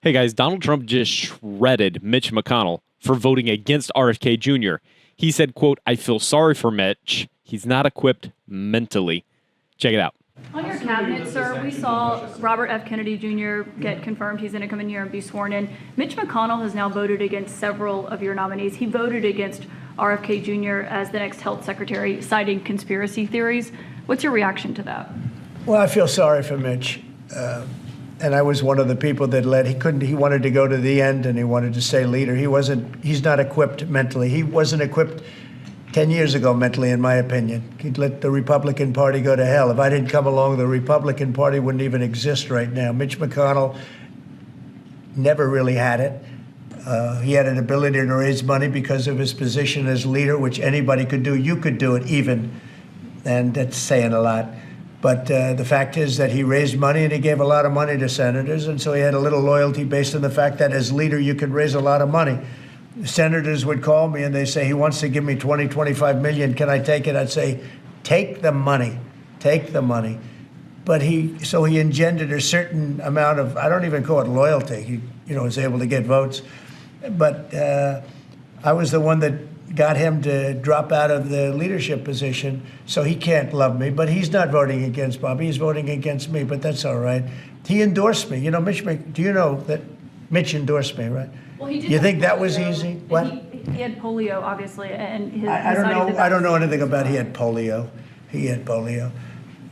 Hey guys, Donald Trump just shredded Mitch McConnell for voting against RFK Jr. He said, quote, "I feel sorry for Mitch. He's not equipped mentally." Check it out. On your cabinet, sir, we saw Robert F. Kennedy Jr. get confirmed. He's going to come in here and be sworn in. Mitch McConnell has now voted against several of your nominees. He voted against RFK Jr. as the next health secretary, citing conspiracy theories. What's your reaction to that? Well, I feel sorry for Mitch. And I was one of the people that led. He wanted to go to the end and he wanted to stay leader. He's not equipped mentally. He wasn't equipped 10 years ago mentally, in my opinion. He'd let the Republican Party go to hell. If I didn't come along, the Republican Party wouldn't even exist right now. Mitch McConnell never really had it. He had an ability to raise money because of his position as leader, which anybody could do. You could do it even, and that's saying a lot. But the fact is that he raised money and he gave a lot of money to senators, and so he had a little loyalty based on the fact that as leader you could raise a lot of money. Senators would call me and they say, he wants to give me 20, 25 million. Can I take it? I'd say, take the money. Take the money. But he engendered a certain amount of, I don't even call it loyalty. He was able to get votes. But I was the one that got him to drop out of the leadership position, so he can't love me. But he's not voting against Bobby. He's voting against me, but that's all right. He endorsed me. Do you know that Mitch endorsed me, right? Well, he did. You think that was easy? What? He had polio, obviously, and I don't know. I don't know anything about he had polio. He had polio.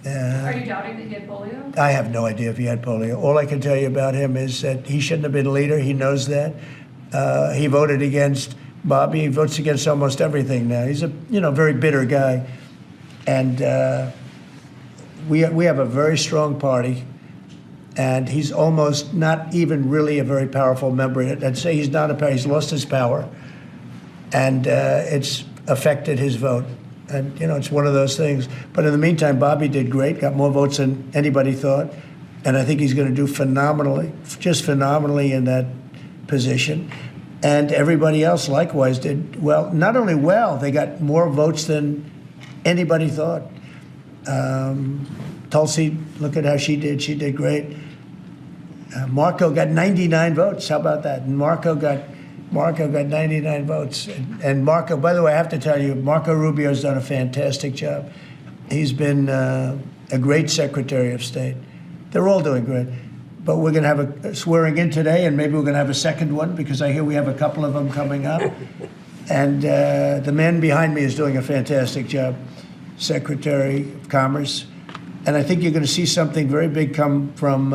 Are you doubting that he had polio? I have no idea if he had polio. All I can tell you about him is that he shouldn't have been leader. He knows that. He voted against Bobby. He votes against almost everything now. He's a very bitter guy, and we have a very strong party, and he's almost not even really a very powerful member. I'd say he's not he's lost his power, and it's affected his vote. And it's one of those things. But in the meantime, Bobby did great, got more votes than anybody thought, and I think he's going to do phenomenally, just phenomenally in that position. And everybody else likewise did well. Not only well, they got more votes than anybody thought. Tulsi, look at how she did. She did great. Marco got 99 votes. How about that? And Marco got 99 votes. And Marco, by the way, I have to tell you, Marco Rubio's done a fantastic job. He's been a great Secretary of State. They're all doing great. But we're going to have a swearing in today, and maybe we're going to have a second one because I hear we have a couple of them coming up. And the man behind me is doing a fantastic job, Secretary of Commerce. And I think you're going to see something very big come from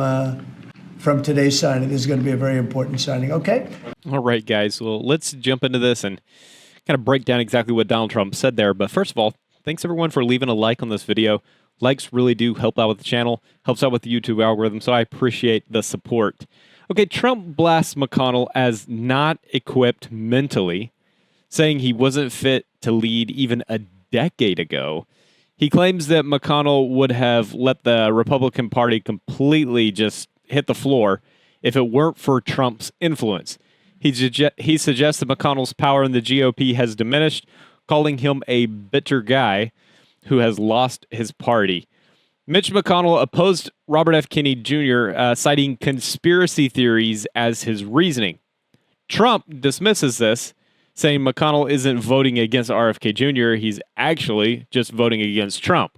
today's signing. This is going to be a very important signing. Okay? All right, guys. Well, let's jump into this and kind of break down exactly what Donald Trump said there. But first of all, thanks everyone for leaving a like on this video. Likes really do help out with the channel, helps out with the YouTube algorithm, so I appreciate the support. Okay, Trump blasts McConnell as not equipped mentally, saying he wasn't fit to lead even a decade ago. He claims that McConnell would have let the Republican Party completely just hit the floor if it weren't for Trump's influence. He suggests that McConnell's power in the GOP has diminished, calling him a bitter guy who has lost his party. Mitch McConnell opposed Robert F. Kennedy Jr., citing conspiracy theories as his reasoning. Trump dismisses this, saying McConnell isn't voting against RFK Jr., he's actually just voting against Trump.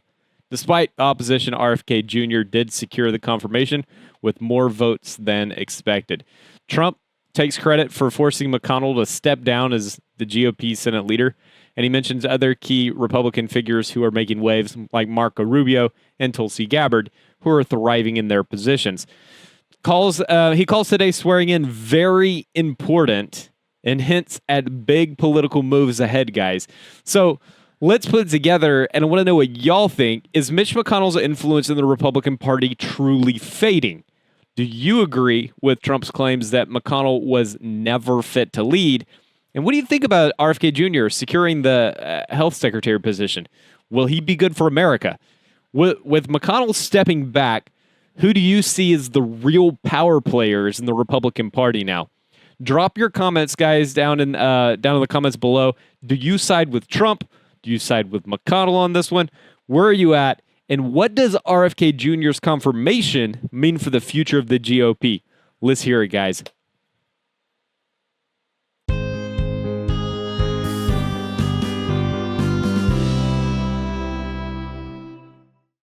Despite opposition, RFK Jr. did secure the confirmation with more votes than expected. Trump takes credit for forcing McConnell to step down as the GOP Senate leader, and he mentions other key Republican figures who are making waves, like Marco Rubio and Tulsi Gabbard, who are thriving in their positions. He calls today's swearing in very important and hints at big political moves ahead, guys. So let's put it together, and I want to know what y'all think. Is Mitch McConnell's influence in the Republican Party truly fading? Do you agree with Trump's claims that McConnell was never fit to lead? And what do you think about RFK Jr. securing the health secretary position? Will he be good for America? With McConnell stepping back, who do you see as the real power players in the Republican Party now? Drop your comments, guys, down in the comments below. Do you side with Trump? Do you side with McConnell on this one? Where are you at? And what does RFK Jr.'s confirmation mean for the future of the GOP? Let's hear it, guys.